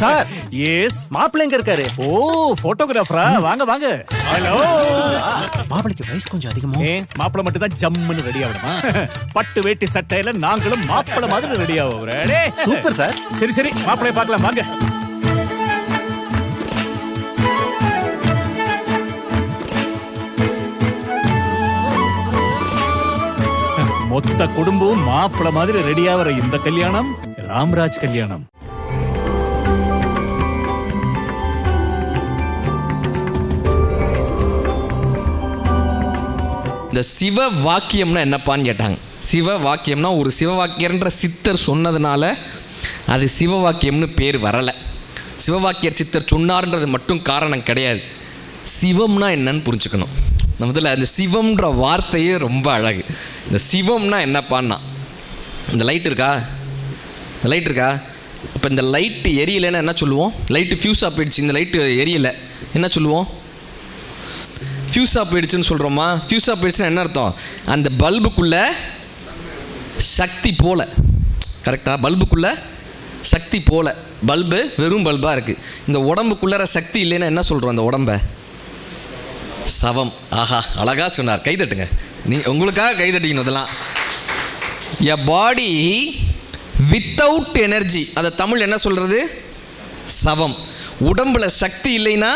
Sir, S. மாப்பிள்ளை எங்க இருக்காரு? ஓ, போட்டோகிராஃபரா? வாங்க வாங்க. ஹலோ. மாப்பிள்ளைக்கு வயசு கொஞ்சம் அதிகமா. மாப்பிள்ளை மட்டும் தான் ஜம்முன்னு ரெடி ஆகணுமா? பட்டு வேட்டி சட்டையில நாங்களும் மாப்பிள்ளை மாதிரி ரெடி ஆகுறோம். Super sir. சரி சரி, மாப்பிள்ளைய பார்க்கலாம் வாங்க. மொத்த குடும்பம் மாப்பிள்ளை மாதிரி ரெடி ஆகிற இந்த கல்யாணம் ராம்ராஜ் கல்யாணம். இந்த சிவ வாக்கியம்னா என்னப்பான்னு கேட்டாங்க. சிவ வாக்கியம்னா ஒரு சிவவாக்கியர்ன்ற சித்தர் சொன்னதுனால அது சிவவாக்கியம்னு பேர் வரலை. சிவவாக்கியர் சித்தர் சொன்னார்ன்றது மட்டும் காரணம் கிடையாது. சிவம்னா என்னன்னு புரிஞ்சுக்கணும். நம்மதில் அந்த சிவம்ன்ற வார்த்தையே ரொம்ப அழகு. இந்த சிவம்னா என்னப்பான்னா, இந்த லைட் இருக்கா, இந்த லைட் இருக்கா, இப்போ இந்த லைட்டு எரியலைன்னா என்ன சொல்லுவோம்? லைட்டு ஃபியூஸாக போயிடுச்சு, இந்த லைட்டு எரியலை, என்ன சொல்லுவோம்? ஃபியூஸாக போயிடுச்சுன்னு சொல்கிறோமா? ஃபியூஸாக போயிடுச்சுன்னா என்ன அர்த்தம்? அந்த பல்புக்குள்ளே சக்தி போல. கரெக்டாக? பல்புக்குள்ளே சக்தி போல. பல்பு வெறும் பல்பாக இருக்குது. இந்த உடம்புக்குள்ளார சக்தி இல்லைன்னா என்ன சொல்கிறோம்? அந்த உடம்பை சவம். ஆஹா, அழகாக சொன்னார். கைதட்டுங்க. உங்களுக்காக கைதட்டிக்கணும். இதெல்லாம் எ பாடி வித்தவுட் எனர்ஜி, அதை தமிழ் என்ன சொல்கிறது? சவம். உடம்பில் சக்தி இல்லைன்னா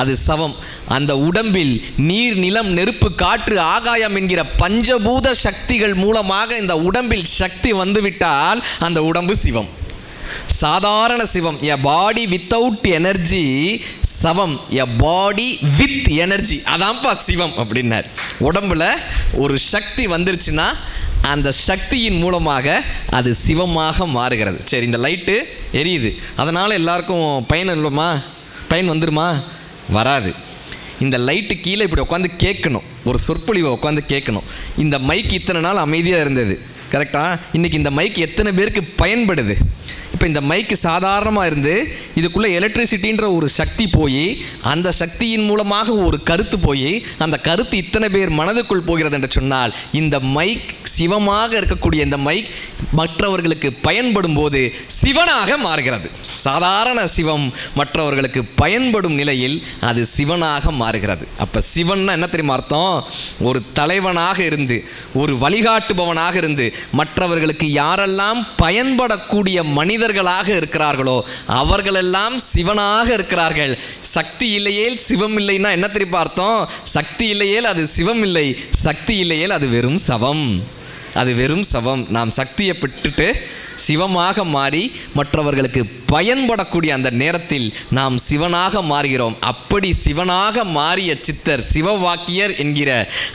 அது சவம். அந்த உடம்பில் நீர், நிலம், நெருப்பு, காற்று, ஆகாயம் என்கிற பஞ்சபூத சக்திகள் மூலமாக இந்த உடம்பில் சக்தி வந்துவிட்டால் அந்த உடம்பு சிவம். சாதாரண சிவம். எ பாடி வித்தவுட் எனர்ஜி சவம். எ பாடி வித் எனர்ஜி, அதான்ப்பா சிவம் அப்படின்னார். உடம்புல ஒரு சக்தி வந்துருச்சுன்னா அந்த சக்தியின் மூலமாக அது சிவமாக மாறுகிறது. சரி, இந்த லைட்டு எரியுது, அதனால் எல்லாருக்கும் பயன் இல்லைமா? பயன் வந்துருமா? வராது. இந்த லைட்டு கீழே இப்படி உட்காந்து கேட்கணும், ஒரு சொற்பொழிவை உட்காந்து கேட்கணும். இந்த மைக் இத்தனை நாள் அமைதியாக இருந்தது, கரெக்டாக? இன்றைக்கி இந்த மைக் எத்தனை பேருக்கு பயன்படுது? இப்போ இந்த மைக்கு சாதாரணமாக இருந்து இதுக்குள்ளே எலக்ட்ரிசிட்டின்ற ஒரு சக்தி போய் அந்த சக்தியின் மூலமாக ஒரு கருத்து போய் அந்த கருத்து இத்தனை பேர் மனதுக்குள் போகிறது என்று சொன்னால் இந்த மைக் சிவமாக இருக்கக்கூடிய இந்த மைக் மற்றவர்களுக்கு பயன்படும் போது சிவனாக மாறுகிறது. சாதாரண சிவம் மற்றவர்களுக்கு பயன்படும் நிலையில் அது சிவனாக மாறுகிறது. அப்போ சிவன்னா என்ன தெரியுமா அர்த்தம்? ஒரு தலைவனாக இருந்து, ஒரு வழிகாட்டுபவனாக இருந்து, மற்றவர்களுக்கு யாரெல்லாம் பயன்படக்கூடிய மனிதர்களாக இருக்கிறார்களோ அவர்களெல்லாம் சிவனாக இருக்கிறார்கள். சக்தி இல்லையேல் சிவம் இல்லைன்னா என்ன தெரியுமா அர்த்தம்? சக்தி இல்லையேல் அது சிவம் இல்லை, சக்தி இல்லையேல் அது வெறும் சவம். அது வெறும் சவம். நாம் சக்தியை பெற்றுட்டு சிவமாக மாறி மற்றவர்களுக்கு பயன்படக்கூடிய அந்த நேரத்தில் நாம் சிவனாக மாறுகிறோம். அப்படி சிவனாக மாறிய சித்தர் சிவவாக்கியர் என்கிற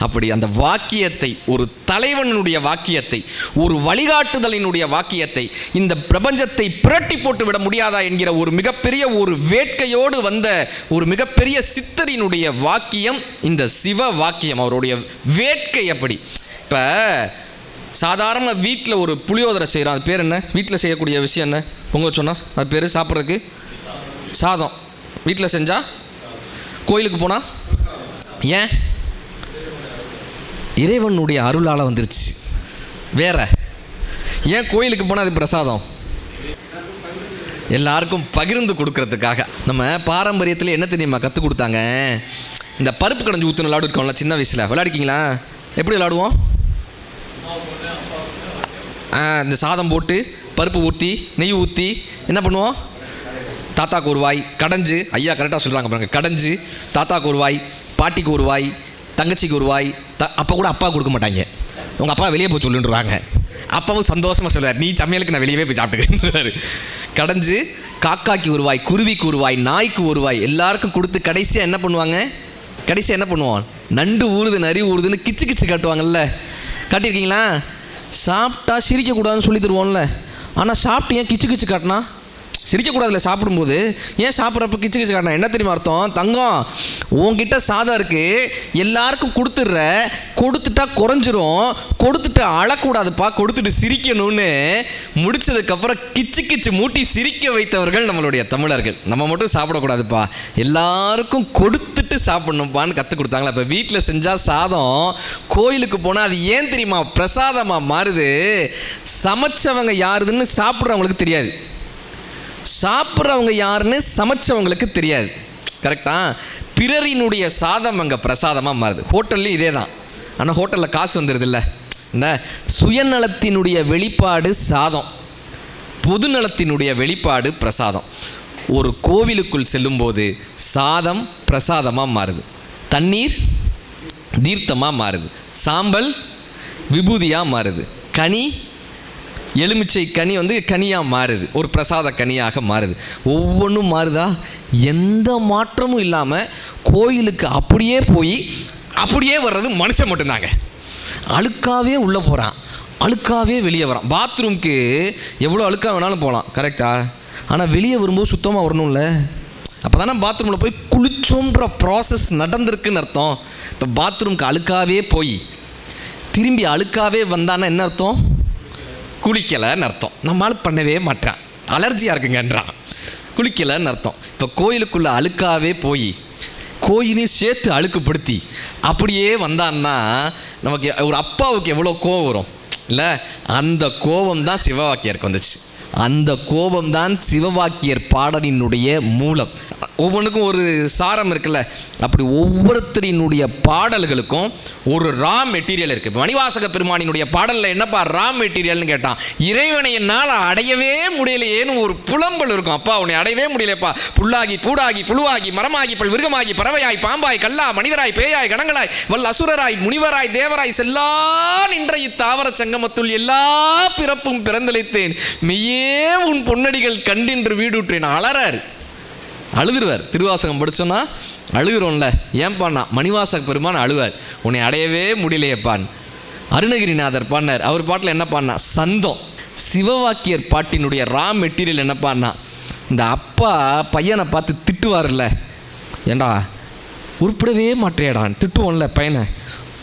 அப்படி அந்த வாக்கியத்தை, ஒரு தலைவனுடைய வாக்கியத்தை, ஒரு வழிகாட்டுதலினுடைய வாக்கியத்தை, இந்த பிரபஞ்சத்தை புரட்டி போட்டு விட முடியாதா என்கிற ஒரு மிகப்பெரிய ஒரு வேட்கையோடு வந்த ஒரு மிகப்பெரிய சித்தரினுடைய வாக்கியம் இந்த சிவ வாக்கியம். அவருடைய வேட்கை அப்படி. இப்போ சாதாரண வீட்டில் ஒரு புளியோதரை செய்கிறோம், அது பேர் என்ன? வீட்டில் செய்யக்கூடிய விஷயம் என்ன? பொங்கல் சொன்னால் அது பேர் சாப்பிட்றதுக்கு சாதம். வீட்டில் செஞ்சால் கோயிலுக்கு போனால் ஏன்? இறைவனுடைய அருளால் வந்துருச்சு. வேற ஏன் கோயிலுக்கு போனால் அது பிரசாதம்? எல்லாருக்கும் பகிர்ந்து கொடுக்கறதுக்காக. நம்ம பாரம்பரியத்தில் என்ன தெரியுமா கற்றுக் கொடுத்தாங்க? இந்த பருப்பு கடைஞ்சி ஊற்றுன விளையாடு இருக்கோம்ல, சின்ன வயசில் விளையாடிக்கிங்களா? எப்படி விளையாடுவோம்? இந்த சாதம் போட்டு பருப்பு ஊற்றி நெய் ஊற்றி என்ன பண்ணுவோம்? தாத்தாக்கு ஒரு வாய் கடைஞ்சு, ஐயா கரெக்டாக சொல்கிறாங்க பாருங்க, கடைஞ்சு தாத்தாக்கு ஒரு வாய், பாட்டிக்கு ஒரு வாய், தங்கச்சிக்கு ஒரு வாய். அப்போ கூட அப்பா கொடுக்க மாட்டாங்க, உங்கள் அப்பா வெளியே போய் சொல்லுன்றாங்க. அப்பாவும் சந்தோஷமாக சொல்லுவார், நீ சமையலுக்கு நான் வெளியே போய் சாப்பிட்டுக்கிறேன். கடைஞ்சு காக்காய்க்கு ஒரு வாய், குருவிக்கு ஒரு வாய், நாய்க்கு ஒரு வாய், எல்லாருக்கும் கொடுத்து கடைசியாக என்ன பண்ணுவாங்க? கடைசியாக என்ன பண்ணுவான்? நண்டு ஊறுது நரி ஊறுதுன்னு கிச்சு கிச்சு காட்டுவாங்கல்ல, காட்டியிருக்கீங்களா? சாப்பிட்டா சிரிக்கக்கூடாதுன்னு சொல்லி தருவோம்ல, ஆனால் சாப்பிட்டு ஏன் கிச்சு கிச்சு காட்டினா? சிரிக்கக்கூடாதுல சாப்பிடும்போது, ஏன் சாப்பிட்றப்ப கிச்சு கிச்சு காட்டினா என்ன தெரியுமா அர்த்தம்? தங்கம், உன்கிட்ட சாதம் இருக்குது, எல்லாருக்கும் கொடுத்துட்ற, கொடுத்துட்டா குறைஞ்சிரும், கொடுத்துட்டு அழக்கூடாதுப்பா, கொடுத்துட்டு சிரிக்கணும்னு முடிச்சதுக்கப்புறம் கிச்சு கிச்சு மூட்டி சிரிக்க வைத்தவர்கள் நம்மளுடைய தமிழர்கள். நம்ம மட்டும் சாப்பிடக்கூடாதுப்பா, எல்லாருக்கும் கொடுத்துட்டு சாப்பிடணும்ப்பான்னு கற்றுக் கொடுத்தாங்களா? இப்போ வீட்டில் செஞ்சால் சாதம் கோயிலுக்கு போனால் அது ஏன் தெரியுமா பிரசாதமாக மாறுது? சமைச்சவங்க யாருதுன்னு சாப்பிட்றவங்களுக்கு தெரியாது. சாப்பிட்றவங்க யாருன்னு சமைச்சவங்களுக்கு தெரியாது. கரெக்டா? பிறரினுடைய சாதம் அங்கே பிரசாதமாக மாறுது. ஹோட்டல்லையும் இதே தான். ஆனால் ஹோட்டலில் காசு வந்துடுது இல்லை. இந்த சுயநலத்தினுடைய வெளிப்பாடு சாதம், பொதுநலத்தினுடைய வெளிப்பாடு பிரசாதம். ஒரு கோவிலுக்குள் செல்லும்போது சாதம் பிரசாதமாக மாறுது, தண்ணீர் தீர்த்தமாக மாறுது, சாம்பல் விபூதியாக மாறுது, கனி எலுமிச்சை கனி கனியாக மாறுது, ஒரு பிரசாத கனியாக மாறுது. ஒவ்வொன்றும் மாறுதா? எந்த மாற்றமும் இல்லாமல் கோயிலுக்கு அப்படியே போய் அப்படியே வர்றது மனுஷன் மட்டும்தாங்க. அழுக்காவே உள்ளே போகிறான், அழுக்காவே வெளியே வரான். பாத்ரூம்க்கு எவ்வளோ அழுக்காக வேணாலும் போகலாம், கரெக்டா? ஆனால் வெளியே வரும்போது சுத்தமாக வரணும்ல. அப்போ தானே பாத்ரூமில் போய் குளிச்சோன்ற ப்ராசஸ் நடந்திருக்குன்னு அர்த்தம். இப்போ பாத்ரூம்க்கு அழுக்காவே போய் திரும்பி அழுக்காவே வந்தான்னா என்ன அர்த்தம்? குளிக்கலைன்னு அர்த்தம். நம்மளால் பண்ணவே மாட்டான், அலர்ஜியாக இருக்குங்கன்றான். குளிக்கலைன்னு அர்த்தம். இப்போ கோயிலுக்குள்ளே அழுக்காவே போய் கோயிலையும் சேர்த்து அழுக்குப்படுத்தி அப்படியே வந்தான்னா நமக்கு ஒரு அப்பாவுக்கு எவ்வளோ கோபம் வரும் இல்லை? அந்த கோபம் தான் சிவவாக்கியருக்கு வந்துச்சு. அந்த கோபம்தான் சிவவாக்கியர் பாடலினுடைய மூலம். ஒவ்வொன்றுக்கும் ஒரு சாரம் இருக்குல்ல, அப்படி ஒவ்வொருத்தரினுடைய பாடல்களுக்கும் ஒரு ரா மெட்டீரியல் இருக்குது. இப்போ மணிவாசக பெருமானினுடைய பாடலில் என்னப்பா ரா மெட்டீரியல்னு கேட்டான். இறைவனை என்னால் அடையவே முடியலையேன்னு ஒரு புலம்பல் இருக்கும். அப்பா உன்னை அடையவே முடியலையப்பா, புல்லாகி பூடாகி புழுவாகி மரமாகி விருகமாகி பறவையாய் பாம்பாய் கல்லா மனிதராய் பேயாய் கணங்களாய் வல் அசுரராய் முனிவராய் தேவராய் செல்லா நின்ற இத்தாவர சங்கமத்துள் எல்லா பிறப்பும் பிறந்தளித்தேன் மெய்யே உன் பொன்னடிகள் கண்டின்று வீடுற்றேன். அலறாரு, அழுதுருவார். திருவாசகம் படிச்சோன்னா அழுகிறோம்ல. ஏன்பான்னா மணிவாசக பெருமான் அழுவார், உன்னை அடையவே முடியலையேப்பான். அருணகிரிநாதர் பாடினார், அவர் பாட்டில் என்ன பாடினா சந்தம். சிவவாக்கியர் பாட்டினுடைய ரா மெட்டீரியல் என்ன பாடினா, இந்த அப்பா பையனை பார்த்து திட்டுவார்ல, ஏண்டா உருப்பிடவே மாட்டேடான் திட்டுவோம்ல பையனை,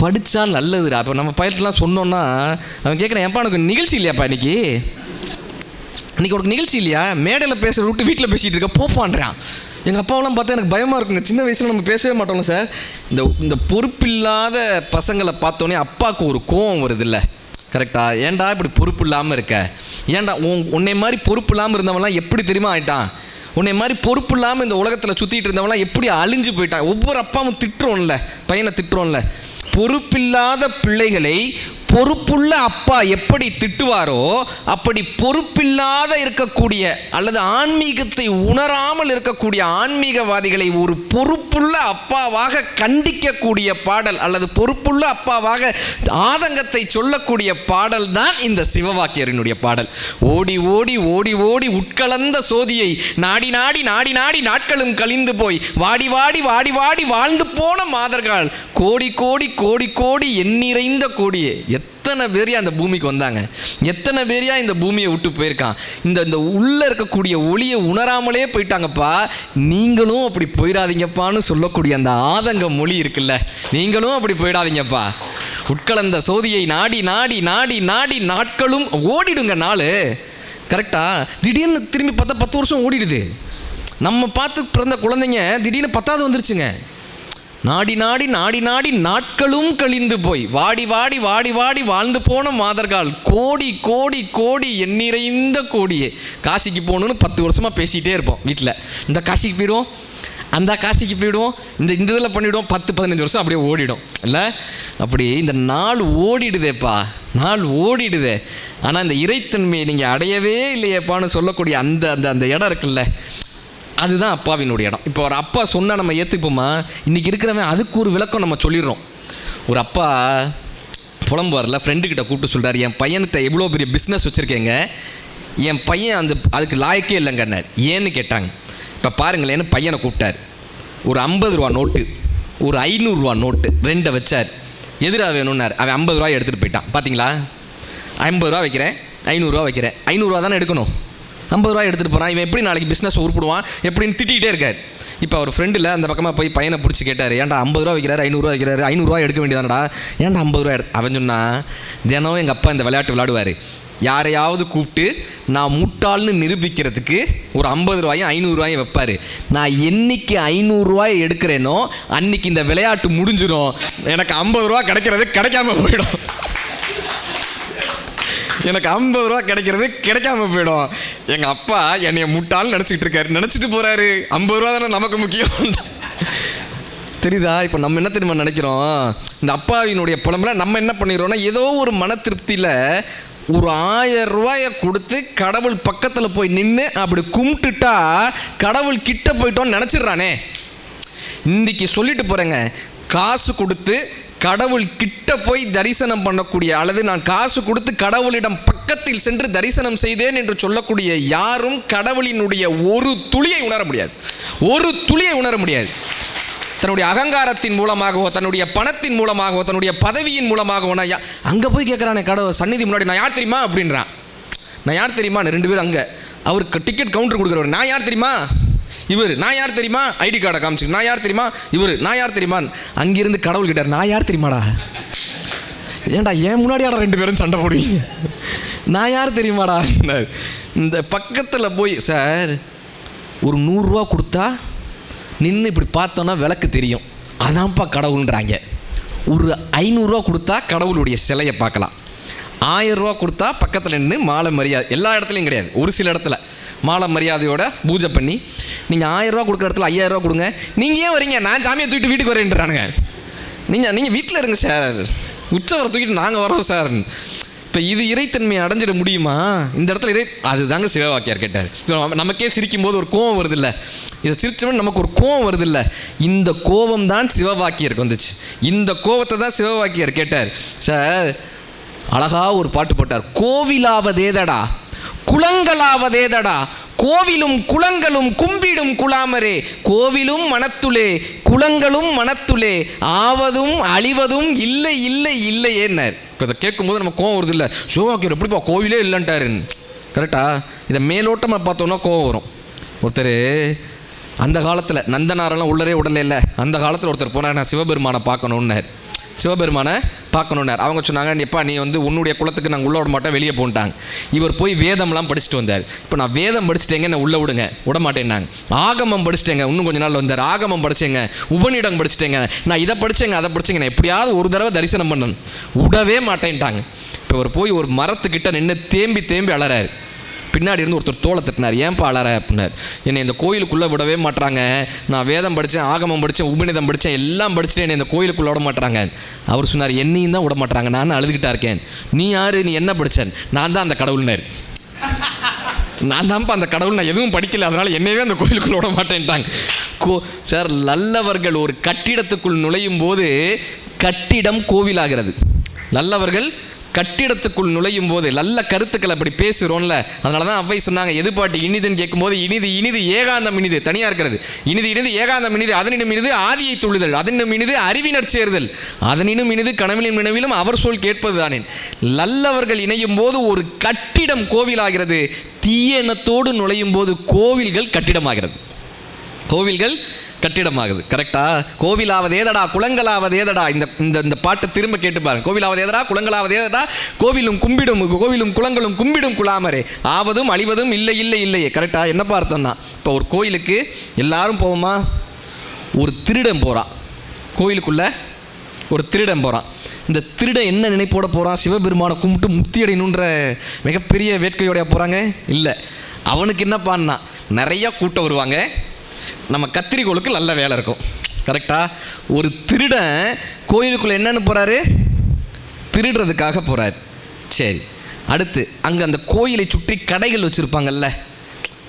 படித்தா நல்லதுடா. அப்போ நம்ம பையன்லாம் சொன்னோன்னா அவன் கேட்குறேன், ஏன்ப்பா எனக்கு நிகழ்ச்சி இல்லையாப்பா இன்றைக்கி உனக்கு நிகழ்ச்சி இல்லையா? மேடையில் பேசுகிற விட்டு வீட்டில் பேசிகிட்டு இருக்க போப்பான்றான். எங்கள் அப்பாவெல்லாம் பார்த்தா எனக்கு பயமாக இருக்குங்க. சின்ன வயசில் நம்ம பேசவே மாட்டோங்க சார். இந்த பொறுப்பில்லாத பசங்களை பார்த்தோன்னே அப்பாவுக்கு ஒரு கோவம் வருது இல்லை, கரெக்டா? ஏன்டா இப்படி பொறுப்பு இல்லாமல் இருக்க? ஏன்டா உன்னை மாதிரி பொறுப்பு இல்லாமல் இருந்தவன்லாம் எப்படி தெரியுமா ஆயிட்டான்? உன்னை மாதிரி பொறுப்பு இல்லாமல் இந்த உலகத்தில் சுற்றிட்டு இருந்தவன்லாம் எப்படி அழிஞ்சு போயிட்டான்? ஒவ்வொரு அப்பாவும் திட்டுறோம்ல, பையனை திட்டுறோம்ல. பொறுப்பில்லாத பிள்ளைகளை பொறுப்புள்ள அப்பா எப்படி திட்டுவாரோ அப்படி பொறுப்பில்லாத இருக்கக்கூடிய அல்லது ஆன்மீகத்தை உணராமல் இருக்கக்கூடிய ஆன்மீகவாதிகளை ஒரு பொறுப்புள்ள அப்பாவாக கண்டிக்கக்கூடிய பாடல் அல்லது பொறுப்புள்ள அப்பாவாக ஆதங்கத்தை சொல்லக்கூடிய பாடல் தான் இந்த சிவவாக்கியரினுடைய பாடல். ஓடி ஓடி ஓடி ஓடி உட்கலந்த சோதியை நாடி நாடி நாடி நாடி நாட்களும் கழிந்து போய் வாடி வாடி வாடி வாடி வாழ்ந்து போன மாதர்கள் கோடி கோடி கோடி கோடி எண்ணிறைந்த கோடியே. எத்தனை பேரியா அந்த பூமிக்கு வந்தாங்க, எத்தனை பேரியா இந்த பூமியை விட்டு போயிருக்கான். இந்த உள்ள இருக்கக்கூடிய ஒளியை உணராமலே போயிட்டாங்கப்பா. நீங்களும் அப்படி போயிடாதீங்கப்பான்னு சொல்லக்கூடிய அந்த ஆதங்க மொழி இருக்குல்ல, நீங்களும் அப்படி போயிடாதீங்கப்பா. உட்கலந்த சோதியை நாடி நாடி நாடி நாடி நாட்களும் ஓடிடுங்க நாள், கரெக்டா? திடீர்னு திரும்பி பார்த்தா 10 வருஷம் ஓடிடுது. நம்ம பார்த்து பிறந்த குழந்தைங்க திடீர்னு 10வது வந்துருச்சுங்க. நாடி நாடி நாடி நாடி நாட்களும் கழிந்து போய் வாடி வாடி வாடி வாடி வாழ்ந்து போன மாதர்கள் கோடி கோடி கோடி எண்ணிறைந்த கோடியே. காசிக்கு போகணுன்னு 10 வருஷமாக பேசிகிட்டே இருப்போம் வீட்டில். இந்த காசிக்கு போயிடுவோம், அந்த காசிக்கு போயிடுவோம், இந்த இதில் பண்ணிவிடுவோம். 10-15 வருஷம் அப்படியே ஓடிடும் இல்லை? அப்படி இந்த நாள் ஓடிடுதேப்பா, நாள் ஓடிடுதே. ஆனால் இந்த இறைத்தன்மையை நீங்கள் அடையவே இல்லையேப்பான்னு சொல்லக்கூடிய அந்த அந்த அந்த இடம் இருக்குல்ல, அதுதான் அப்பாவினுடைய இடம். இப்போ ஒரு அப்பா சொன்னால் நம்ம ஏற்றுப்போமா? இன்றைக்கி இருக்கிறவன் அதுக்கு ஒரு விளக்கம் நம்ம சொல்லிடுறோம். ஒரு அப்பா புலம்புவார்ல, ஃப்ரெண்டுக்கிட்ட கூப்பிட்டு சொல்கிறார், என் பையன்கிட்ட எவ்வளோ பெரிய பிஸ்னஸ் வச்சுருக்கேங்க, என் பையன் அதுக்கு லாயக்கே இல்லைங்கன்னார். ஏன்னு கேட்டாங்க. இப்போ பாருங்களேன்னு பையனை கூப்பிட்டார். ஒரு 50 ரூபா நோட்டு, ஒரு 500 ரூபா நோட்டு 2 வச்சார். எதிராக வேணும்னார். அவன் 50 ரூபாய் எடுத்துகிட்டு போயிட்டான். பார்த்தீங்களா? 50 ரூபா வைக்கிறேன், 500 ரூபா வைக்கிறேன், 500 ரூபா தானே எடுக்கணும், 50 ரூபாய் எடுத்துகிட்டு போகிறான். இவன் எப்படி நாளைக்கு பிஸ்னஸ் உருப்பிடுவான் எப்படின்னு திட்டிகிட்டே இருக்கார். இப்போ அவர் ஃப்ரெண்டில் அந்த பக்கமாக போய் பையனை பிடிச்சி கேட்டார், ஏன்டா 50 ரூபா வைக்கிறாரு, 500 ரூபா வைக்கிறாரு, 500 ரூபா எடுக்க வேண்டியதானடா, ஏன்டா 50 ரூபா அவன் சொன்னால், தினம் எங்கள் அப்பா இந்த விளையாட்டு விளையாடுவார். யாரையாவது கூப்பிட்டு நான் முட்டாள்னு நிரூபிக்கிறதுக்கு ஒரு 50 ரூபாயும் 500 ரூபாயும் வைப்பார். நான் என்னைக்கு 500 ரூபாயை எடுக்கிறேனோ அன்னைக்கு இந்த விளையாட்டு முடிஞ்சிடும், எனக்கு 50 ரூபா கிடைக்கிறது கிடைக்காம போயிடும், எனக்கு 50 ரூபா கிடைக்கிறது கிடைக்காம போயிடும். எங்கள் அப்பா என்னைய முட்டாள்னு நினச்சிக்கிட்டு இருக்காரு, நினச்சிட்டு போகிறாரு. 50 ரூபா தானே நமக்கு முக்கியம். தெரியுதா? இப்போ நம்ம என்ன தெரியுமா நினைக்கிறோம், இந்த அப்பாவினுடைய புலம்புல நம்ம என்ன பண்ணிடுறோம்னா, ஏதோ ஒரு மன திருப்தியில் ஒரு 1000 ரூபாயை கொடுத்து கடவுள் பக்கத்தில் போய் நின்று அப்படி கும்பிட்டுட்டா கடவுள் கிட்ட போயிட்டோன்னு நினச்சிட்றானே. இன்றைக்கி சொல்லிட்டு போகிறேங்க, காசு கொடுத்து கடவுள் கிட்ட போய் தரிசனம் பண்ணக்கூடிய, அல்லது நான் காசு கொடுத்து கடவுளிடம் பக்கத்தில் சென்று தரிசனம் செய்தேன் என்று சொல்லக்கூடிய யாரும் கடவுளினுடைய ஒரு துளியை உணர முடியாது. ஒரு துளியை உணர முடியாது. தன்னுடைய அகங்காரத்தின் மூலமாகவோ, தன்னுடைய பணத்தின் மூலமாகவோ, தன்னுடைய பதவியின் மூலமாகவோ, நான் அங்கே போய் கேட்குறானே கடவுள் சந்நிதி முன்னாடி, நான் யார் தெரியுமா அப்படின்றான். நான் யார் தெரியுமா? 2 பேர் அங்கே அவருக்கு டிக்கெட் கவுண்டர் கொடுக்குறவர், நான் யார் தெரியுமா இவர், நான் யார் தெரியுமா ஐடி கார்டை காமிச்சு, நான் யார் தெரியுமா இவர், நான் யார் தெரியுமா. அங்கிருந்து கடவுள் கிட்டார், நான் யார் தெரியுமாடா. ஏன்டா ஏன் முன்னாடியாடா 2 பேரும் சண்டை போடுவீங்க, நான் யார் தெரியுமாடா. இந்த பக்கத்தில் போய் சார் ஒரு 100 ரூபா கொடுத்தா நின்று இப்படி பார்த்தோன்னா விளக்கு தெரியும், அதான்ப்பா கடவுள்ன்றாங்க. ஒரு 500 ரூபா கொடுத்தா கடவுளுடைய சிலையை பார்க்கலாம். 1000 ரூபா கொடுத்தா பக்கத்தில் நின்று மாலை மரியாதை, எல்லா இடத்துலையும் கிடையாது, ஒரு சில இடத்துல மாலை மரியாதையோட பூஜை பண்ணி, நீங்கள் 1000 ரூபா கொடுக்குற இடத்துல 5000 ரூபா கொடுங்க. நீங்கள் ஏன் வரீங்க, நான் சாமியை தூக்கிட்டு வீட்டுக்கு வரேன்றானுங்க. நீங்கள் வீட்டில் இருங்க சார், உற்சவரை தூக்கிட்டு நாங்கள் வரோம் சார். இப்போ இது இறைத்தன்மையை அடைஞ்சிட முடியுமா இந்த இடத்துல? அதுதாங்க சிவவாக்கியார் கேட்டார். நமக்கே சிரிக்கும் போது ஒரு கோவம் வருது இல்லை, இதை சிரிச்சவன் நமக்கு ஒரு கோவம் வருது இல்லை, இந்த கோவம் தான் சிவவாக்கியருக்கு வந்துச்சு. இந்த கோவத்தை தான் சிவவாக்கியர் கேட்டார். சார் அழகா ஒரு பாட்டு போட்டார், கோவிலாவதேதடா குளங்களாவதேதடா, கோவிலும் குளங்களும் கும்பிடும் குலாமரே, கோவிலும் மனத்துளே குளங்களும் மனத்துளே, ஆவதும் அழிவதும் இல்லை இல்லை இல்லையேன்னார். இப்போ இதை கேட்கும்போது நம்ம கோவம் வருது இல்லை, சிவவாக்கியர் எப்படிப்பா கோவிலே இல்லைன்ட்டாருன்னு. கரெக்டா? இதை மேலோட்டமாக பார்த்தோன்னா கோவம் வரும். ஒருத்தர் அந்த காலத்தில் நந்தனாரெல்லாம் உள்ளரே உடலே இல்லை, அந்த காலத்தில் ஒருத்தர் போனார், நான் சிவபெருமானை பார்க்கணுன்னார். சிவபெருமானை பார்க்கணுன்னார். அவங்க சொன்னாங்க, எப்பா நீ உன்னுடைய குலத்துக்கு நாங்கள் உள்ள விட மாட்டோம், வெளியே போன்ட்டாங்க. இவர் போய் வேதம்லாம் படிச்சுட்டு வந்தார். இப்போ நான் வேதம் படிச்சுட்டேங்க, நான் உள்ளே விடுங்க, விட மாட்டேன்னாங்க. ஆகமம் படிச்சுட்டேங்க, இன்னும் கொஞ்ச நாள் வந்தார். ஆகமம் படித்தேங்க, உபநிடம் படிச்சுட்டேங்க, நான் இதை படித்தேங்க அதை படித்தேங்க, நான் எப்படியாவது ஒரு தடவை தரிசனம் பண்ணணும், விடவே மாட்டேன்ட்டாங்க. இப்போ அவர் போய் ஒரு மரத்துக்கிட்ட நின்று தேம்பி தேம்பி அலறாரு. பின்னாடி இருந்து ஒருத்தர் தோலை தட்டினார், ஏன்ப்பா அலற அப்படின்னார். என்னை இந்த கோயிலுக்குள்ளே விடவே மாட்டாங்க, நான் வேதம் படித்தேன், ஆகமம் படித்தேன், உபநிதம் படித்தேன், எல்லாம் படிச்சுட்டு என்னை இந்த கோயிலுக்குள்ளே விட மாட்டாங்க. அவர் சொன்னார், என்னையும் தான் விட மாட்டாங்க, நான் அழுதுகிட்டா இருக்கேன். நீ யார், நீ என்ன படித்தேன்? நான் தான் அந்த கடவுள்னார். நான் தான்ப்பா அந்த கடவுள், நான் எதுவும் படிக்கல, அதனால் என்னையவே அந்த கோயிலுக்குள்ளே விட மாட்டேன்ட்டாங்க. சார் நல்லவர்கள் ஒரு கட்டிடத்துக்குள் நுழையும் போது கட்டிடம் கோவிலாகிறது. நல்லவர்கள் கட்டிடத்துக்குள் நுழையும் போது நல்ல கருத்துக்களை அப்படி பேசுகிறோம்ல, அதனால தான் அவ்வை சொன்னாங்க, எது பாட்டு இனிதுன்னு கேட்கும்போது, இனிது இனிது ஏகாந்தம் இனிது, தனியாக இருக்கிறது இனிது இனிது ஏகாந்தம் இனிது, அதனினும் இனிது ஆதியை துள்ளுதல், அதனினும் இனிது அறிவினர் சேருதல், அதனினும் இனிது கனவிலும் நினைவிலும் அவர் சொல் கேட்பது தானே. நல்லவர்கள் இணையும் போது ஒரு கட்டிடம் கோவிலாகிறது, தீய எண்ணத்தோடு நுழையும் போது கோவில்கள் கட்டிடமாகிறது. கோவில்கள் கட்டிடமாகுது. கரெக்டா? கோவிலாவதேதடா குளங்களாவதேதடா. இந்த பாட்டை திரும்ப கேட்டு பாருங்க. கோவிலாவதேதடா குளங்களாவதேதடா, கோவிலும் கும்பிடும் கோவிலும் குளங்களும் கும்பிடும் குலாமரே, ஆவதும் அழிவதும் இல்லை இல்லை இல்லையே. கரெக்டா? என்ன பார்த்தோம்னா, இப்போ ஒரு கோயிலுக்கு எல்லாரும் போவோமா? ஒரு திருடன் போகிறான் கோயிலுக்குள்ளே, ஒரு திருடன் போகிறான். இந்த திருடன் என்ன நினைப்போட போகிறான்? சிவபெருமானை கும்பிட்டு முக்தி அடையணுன்ற மிகப்பெரிய வேட்கையோடைய போகிறாங்க? இல்லை, அவனுக்கு என்ன பண்ணா, நிறையா கூட்டம் வருவாங்க, நம்ம கத்திரிக்கோளுக்கு நல்ல வேலை இருக்கும். கரெக்டாக? ஒரு திருடன் கோயிலுக்குள்ளே என்னன்னு போகிறாரு? திருடுறதுக்காக போகிறாரு. சரி, அடுத்து அங்கே அந்த கோயிலை சுற்றி கடைகள் வச்சுருப்பாங்கல்ல,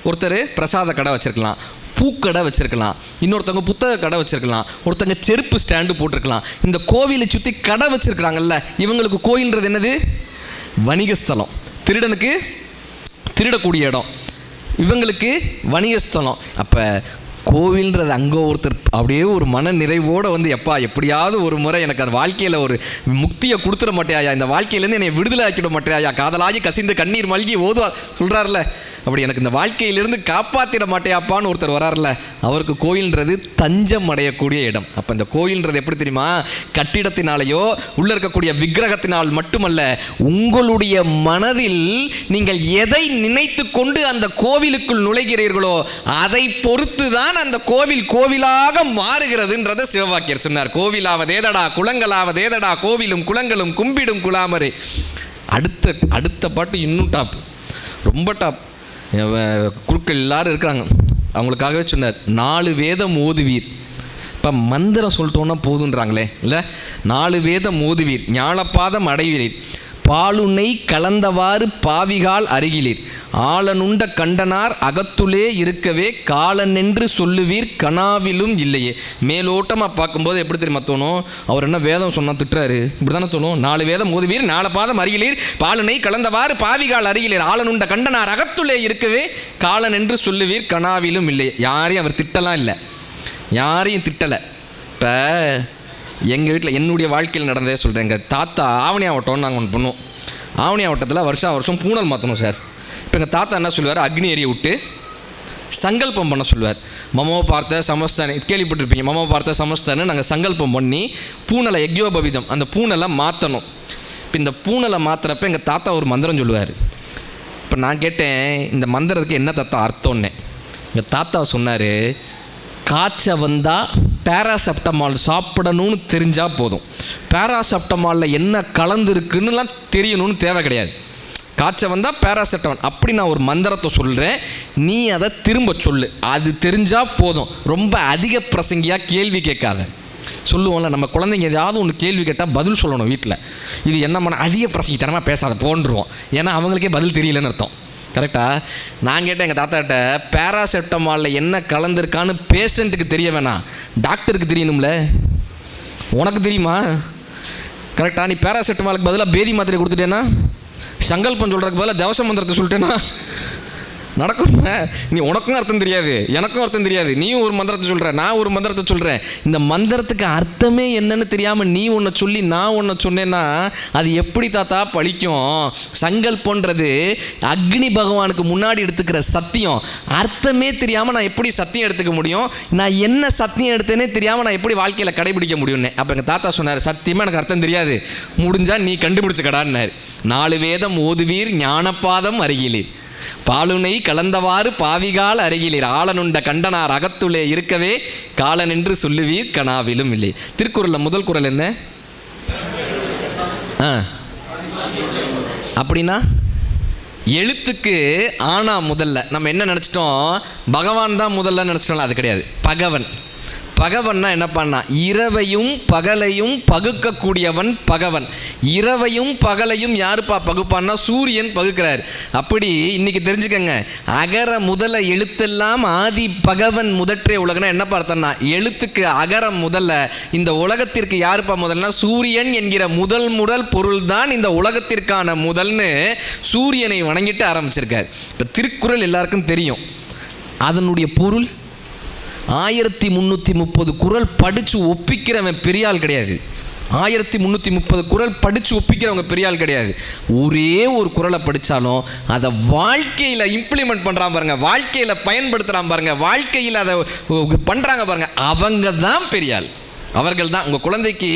ஒருத்தர் பிரசாத கடை வச்சுருக்கலாம், பூக்கடை வச்சுருக்கலாம், இன்னொருத்தவங்க புத்தக கடை வச்சுருக்கலாம், ஒருத்தங்க செருப்பு ஸ்டாண்டு போட்டிருக்கலாம். இந்த கோவிலை சுற்றி கடை வச்சுருக்குறாங்கல்ல, இவங்களுக்கு கோயில்ன்றது என்னது? வணிகஸ்தலம். திருடனுக்கு திருடக்கூடிய இடம், இவங்களுக்கு வணிகஸ்தலம். அப்போ கோவில்ன்றது அங்கே ஒருத்தர் அப்படியே ஒரு மன நிறைவோடு எப்பா எப்படியாவது ஒரு முறை எனக்கு அந்த வாழ்க்கையில் ஒரு முக்தியை கொடுத்துட மாட்டேயா, இந்த வாழ்க்கையிலேருந்து என்னை விடுதலை ஆக்கிட மாட்டேயா, காதலாகி கசிந்து கண்ணீர் மல்கி ஓதுவா சொல்கிறார்ல, அப்படி எனக்கு இந்த வாழ்க்கையிலிருந்து காப்பாற்றிட மாட்டேயாப்பான்னு ஒருத்தர் வரார்ல, அவருக்கு கோயில்ன்றது தஞ்சம் அடையக்கூடிய இடம். அப்போ இந்த கோயில்ன்றது எப்படி தெரியுமா? கட்டிடத்தினாலேயோ உள்ளே இருக்கக்கூடிய விக்கிரகத்தினால் மட்டுமல்ல, உங்களுடைய மனதில் நீங்கள் எதை நினைத்து கொண்டு அந்த கோவிலுக்குள் நுழைகிறீர்களோ அதை பொறுத்து தான் அந்த கோவில் கோவிலாக மாறுகிறதுன்றதை சிவவாக்கியர் சொன்னார். கோவிலாவதேதடா குளங்களாவதேதடா, கோவிலும் குளங்களும் கும்பிடும் குலாமரே. அடுத்த பாட்டு இன்னும் டாப், ரொம்ப டாப். குருக்கள் எல்லாரும் இருக்கிறாங்க, அவங்களுக்காகவே சொன்னார் 4 வேதம் ஓதுவீர். இப்போ மந்திரம் சொல்லிட்டோன்னா போதுன்றாங்களே இல்லை, 4 வேதம் ஓதுவீர், ஞானபாதம் அடைவீர், பாலுனை கலந்தவாறு பாவிகால் அருகிலீர், ஆளனுண்ட கண்டனார் அகத்துலே இருக்கவே காலன் என்று சொல்லுவீர் கனாவிலும் இல்லையே. மேலோட்டமாக பார்க்கும்போது எப்படி தெரியுமா தோணும், அவர் என்ன வேதம் சொன்னால் திட்டுறாரு, இப்படி தானே தோணும். 4 வேதம் ஓதுவீர், 4 பாதம் அருகிலீர், பாலுனை கலந்தவாறு பாவிகால் அருகிலீர், ஆளனுண்ட கண்டனார் அகத்துலே இருக்கவே காலன் என்று சொல்லுவீர் கனாவிலும் இல்லையே. யாரையும் அவர் திட்டலாம் இல்லை, யாரையும் திட்டலை. இப்போ எங்கள் வீட்டில் என்னுடைய வாழ்க்கையில் நடந்ததே சொல்கிறேன். எங்கள் தாத்தா ஆவணி ஆவட்டம்னு நாங்கள் ஒன்று பண்ணுவோம். ஆவணி ஆவட்டத்தில் வருஷம் பூனல் மாற்றணும் சார். இப்போ எங்கள் தாத்தா என்ன சொல்லுவார், அக்னி எரிய விட்டு சங்கல்பம் பண்ண சொல்லுவார். மமோ பார்த்த சமஸ்தானி கேள்விப்பட்டிருப்பீங்க. மமோ பார்த்த சமஸ்தானு நாங்கள் சங்கல்பம் பண்ணி பூனலை யக்யோபவிதம் அந்த பூனலை மாற்றணும். இப்போ இந்த பூனலை மாற்றுறப்ப எங்கள் தாத்தா ஒரு மந்திரம் சொல்லுவார். இப்போ நான் கேட்டேன், இந்த மந்திரத்துக்கு என்ன தாத்தா அர்த்தம்னே. எங்கள் தாத்தா சொன்னார், காய்ச்ச வந்தால் பேராசெப்டமால் சாப்பிடணும்னு தெரிஞ்சால் போதும், பேராசெப்டமாலில் என்ன கலந்துருக்குன்னுலாம் தெரியணும்னு தேவை கிடையாது. காய்ச்ச வந்தால் பேராசெப்டமால், அப்படி நான் ஒரு மந்திரத்தை சொல்கிறேன், நீ அதை திரும்ப சொல்லு, அது தெரிஞ்சால் போதும். ரொம்ப அதிக பிரசங்கியாக கேள்வி கேட்காத. சொல்லுவோம்ல நம்ம குழந்தைங்க ஏதாவது ஒன்று கேள்வி கேட்டால் பதில் சொல்லணும் வீட்டில். இது என்ன பண்ண அதிக பிரசங்கித்தனமாக பேசாத போன்றுவோம், ஏன்னா அவங்களுக்கே பதில் தெரியலன்னு அர்த்தம். கரெக்டாக நான் கேட்டேன் எங்கள் தாத்தாட்ட, பேராசெப்டமாலில் என்ன கலந்துருக்கான்னு பேஷண்ட்டுக்கு தெரிய வேணாம், டாக்டருக்கு தெரியணும்ல. உனக்கு தெரியுமா? கரெக்டாக நீ பேராசெப்டமாலுக்கு பதிலாக பேதி மாத்திரை கொடுத்துட்டேன்னா, சங்கல்பம் சொல்கிறதுக்கு பதிலாக தவச மந்திரத்தை சொல்லிட்டேன்னா நடக்கும். நீ உனக்கும் அர்த்தம் தெரியாது, எனக்கும் அர்த்தம் தெரியாது. நீயும் ஒரு மந்திரத்தை சொல்கிற, நான் ஒரு மந்திரத்தை சொல்கிறேன். இந்த மந்திரத்துக்கு அர்த்தமே என்னன்னு தெரியாமல் நீ ஒன்று சொல்லி நான் ஒன்று சொன்னேன்னா அது எப்படி தாத்தா பழிக்கும்? சங்கல்பன்றது அக்னி பகவானுக்கு முன்னாடி எடுத்துக்கிற சத்தியம். அர்த்தமே தெரியாமல் நான் எப்படி சத்தியம் எடுத்துக்க முடியும்? நான் என்ன சத்தியம் எடுத்தேனே தெரியாமல் நான் எப்படி வாழ்க்கையில் கடைபிடிக்க முடியும்னு. அப்போ எங்கள் தாத்தா சொன்னார், சத்தியமாக எனக்கு அர்த்தம் தெரியாது, முடிஞ்சால் நீ கண்டுபிடிச்ச கடான்னார். 4 வேதம் ஓதுவீர், ஞானபாதம் அருகிலீர், பாலுனை கலந்தவாறு பாவிகால் அருகிலீர், ஆளனுண்ட கண்டனார் அகத்துலே இருக்கவே காலன் என்று சொல்லுவீர் கனாவிலும் இல்லை. திருக்குறளில் முதல் குறள் என்ன? அப்படின்னா எழுத்துக்கு ஆனா முதல்ல நம்ம என்ன நினச்சிட்டோம், பகவான் தான் முதல்ல நினச்சிட்டோம்ல, அது கிடையாது. பகவன். பகவன்னா என்ன பண்ணா, இரவையும் பகலையும் பகுக்கக்கூடியவன் பகவன். இரவையும் பகலையும் யாருப்பா பகுப்பான்னா சூரியன் பகுக்கிறார். அப்படி இன்னைக்கு தெரிஞ்சுக்கங்க, அகர முதல எழுத்தெல்லாம் ஆதி பகவன் முதற்றே உலகனா என்ன பார்த்தோம்னா, எழுத்துக்கு அகரம் முதல்ல. இந்த உலகத்திற்கு யாருப்பா முதல்னா சூரியன் என்கிற முதல் பொருள் தான் இந்த உலகத்திற்கான முதல்னு சூரியனை வணங்கிட்டு ஆரம்பிச்சிருக்கார். இப்போ திருக்குறள் எல்லாருக்கும் தெரியும், அதனுடைய பொருள் 1330 குறள் படித்து ஒப்பிக்கிறவன் பெரியாள் கிடையாது. 1330 குறள் படித்து ஒப்பிக்கிறவங்க பெரியாள் கிடையாது. ஒரே ஒரு குறளை படித்தாலும் அதை வாழ்க்கையில் இம்ப்ளிமெண்ட் பண்ணுறான் பாருங்க, வாழ்க்கையில் பயன்படுத்துகிறான் பாருங்க, வாழ்க்கையில் அதை பண்ணுறாங்க பாருங்க, அவங்க தான் பெரியாள். அவர்கள் தான். உங்கள் குழந்தைக்கு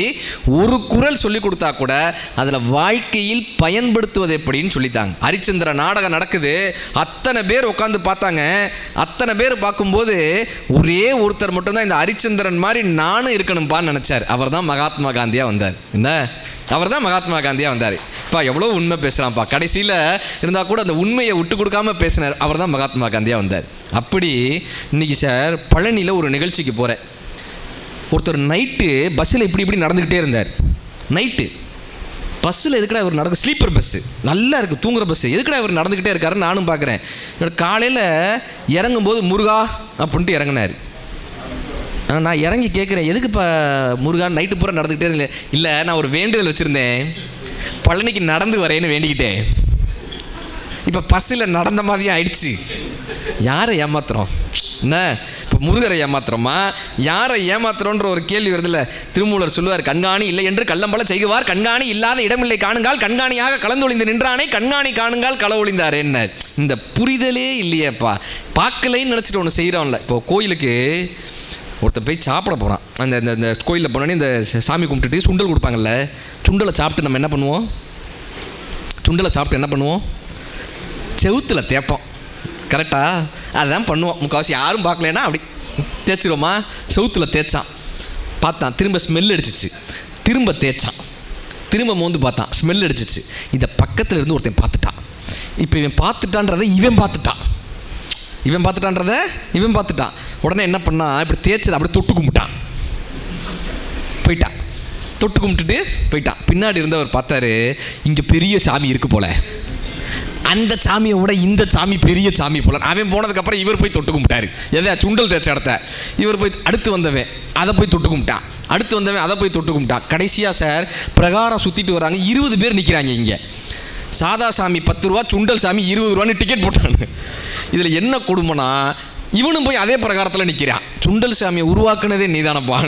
ஒரு குறள் சொல்லி கொடுத்தா கூட அதில் வாழ்க்கையில் பயன்படுத்துவது எப்படின்னு சொல்லித்தாங்க. ஹரிச்சந்திர நாடகம் நடக்குது, அத்தனை பேர் உட்காந்து பார்த்தாங்க. அத்தனை பேர் பார்க்கும்போது ஒரே ஒருத்தர் மட்டும்தான் இந்த ஹரிச்சந்திரன் மாதிரி நானும் இருக்கணும்ப்பான்னு நினச்சார். அவர் தான் மகாத்மா காந்தியாக வந்தார். என்ன, அவர் தான் மகாத்மா காந்தியாக வந்தார். இப்போ எவ்வளோ உண்மை பேசுகிறான்ப்பா, கடைசியில் இருந்தால் கூட அந்த உண்மையை விட்டு கொடுக்காம பேசினார். அவர் தான் மகாத்மா காந்தியாக வந்தார். அப்படி இன்றைக்கி சார் பழனியில் ஒரு நிகழ்ச்சிக்கு போகிறேன். ஒருத்தர் நைட்டு பஸ்ஸில் இப்படி நடந்துக்கிட்டே இருந்தார். நைட்டு பஸ்ஸில் எதுக்கடா இவர் நடக்க, ஸ்லீப்பர் பஸ்ஸு நல்லா இருக்குது, தூங்குற பஸ்ஸு, எதுக்கடா இவர் நடந்துக்கிட்டே இருக்காருன்னு நானும் பார்க்குறேன். காலையில் இறங்கும்போது முருகா அப்படின்ட்டு இறங்கினார். நான் இறங்கி கேட்குறேன், எதுக்கு இப்போ முருகா நைட்டு பூரா நடந்துக்கிட்டே இருந்தேன்? இல்லை, நான் ஒரு வேண்டுதல் வச்சுருந்தேன், பழனிக்கு நடந்து வரேன்னு வேண்டிக்கிட்டேன். இப்போ பஸ்ஸில் நடந்த மாதிரியே ஆயிடுச்சு. யாரை ஏமாத்துறோம்? என்ன இப்போ முருகரை ஏமாத்துறோமா, யாரை ஏமாத்துறோன்ற ஒரு கேள்வி வருதுல்ல. திருமூலர் சொல்லுவார், கண்காணி இல்லை என்று கள்ளம்பல செய்குவார், கண்காணி இல்லாத இடமில்லை காணுங்கால், கண்காணியாக கலந்தொழிந்து நின்றானே, கண்காணி காணுங்கால் கள ஒளிந்தார். என்ன இந்த புரிதலே இல்லையேப்பா. பார்க்கலைன்னு நினச்சிட்டு ஒன்று செய்கிறோம்ல. இப்போ கோயிலுக்கு ஒருத்தர் போய் சாப்பிட போகிறான். அந்த இந்த கோயிலில் போனோடனே இந்த சாமி கும்பிட்டுட்டு சுண்டல் கொடுப்பாங்கல்ல, சுண்டலை சாப்பிட்டு நம்ம என்ன பண்ணுவோம், சுண்டலை சாப்பிட்டு என்ன பண்ணுவோம், செவுத்தில் தேய்ப்போம். கரெக்டாக அதுதான் பண்ணுவோம். முக்கால்வாசி யாரும் பார்க்கலன்னா அப்படி தேய்ச்சிருவோமா, செவுத்தில் தேய்ச்சான், பார்த்தான், திரும்ப ஸ்மெல் அடிச்சிச்சு, திரும்ப தேய்ச்சான், திரும்ப மோந்து பார்த்தான், ஸ்மெல் அடிச்சிச்சு. இதை பக்கத்தில் இருந்து ஒருத்தன் பார்த்துட்டான். இப்போ இவன் பார்த்துட்டான்றதை இவன் பார்த்துட்டான். இவன் பார்த்துட்டான்றத இவன் பார்த்துட்டான். உடனே என்ன பண்ணா, இப்படி தேய்ச்சது அப்படி தொட்டு கும்பிட்டான். போயிட்டான், தொட்டு கும்பிட்டுட்டு போயிட்டான். பின்னாடி இருந்தவர் பார்த்தாரு, இங்கே பெரிய சாமி இருக்கு போல, அந்த சாமியை விட இந்த சாமி பெரிய சாமி போல. அவன் போனதுக்கப்புறம் இவர் போய் தொட்டு கும்பிட்டாரு. எதை? சுண்டல் தேய்ச்ச இடத்த. இவர் போய் அடுத்து வந்தவன் அதை போய் தொட்டு கும்பிட்டான். அடுத்து வந்தவன் அதை போய் தொட்டு கும்பிட்டான். கடைசியாக சார் பிரகாரம் சுற்றிட்டு வராங்க. 20 பேர் நிற்கிறாங்க. இங்கே சாதா சாமி 10 ரூபா, சுண்டல் சாமி 20 ரூபான்னு டிக்கெட் போட்டாங்க. இதில் என்ன கொடுமைனா, இவனும் போய் அதே பிரகாரத்தில் நிற்கிறான். சுண்டல் சாமியை உருவாக்குனதே நீதானப்பா,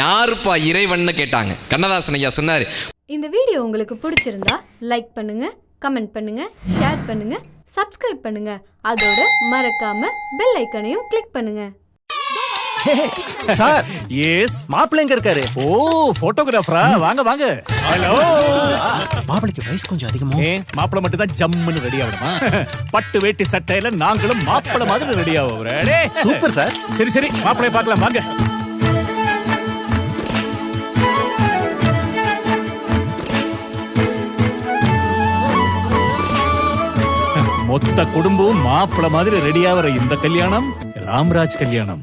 யாருப்பா இறைவன்னு கேட்டாங்க. கண்ணதாசன் ஐயா சொன்னார், இந்த வீடியோ உங்களுக்கு பிடிச்சிருந்தா லைக் பண்ணுங்க, கமெண்ட் பண்ணுங்க, ஷேர் பண்ணுங்க, சப்ஸ்கிரைப் பண்ணுங்க. அதோட மறக்காம பெல் ஐக்கனையும் கிளிக் பண்ணுங்க. Sir yes. மாப்பிள்ளை எங்க இருக்காரு? ஓ, போட்டோகிராஃபரா? வாங்க வாங்க. ஹலோ. மாப்பிளைக்கு வயசு கொஞ்சம் அதிகமோ? மாப்பிள மட்டும் தான் ஜம்முன்னு ரெடி ஆகணுமா? பட்டு வேட்டி சட்டையில நாங்களும் மாப்பிள மாதிரி ரெடி ஆகுறோம். Super sir. சரி சரி, மாப்பிளைய பார்க்கலாம் வாங்க. மொத்த குடும்பம் மாப்பிள மாதிரி ரெடி ஆகிற இந்த கல்யாணம் ராம்ராஜ் கல்யாணம்.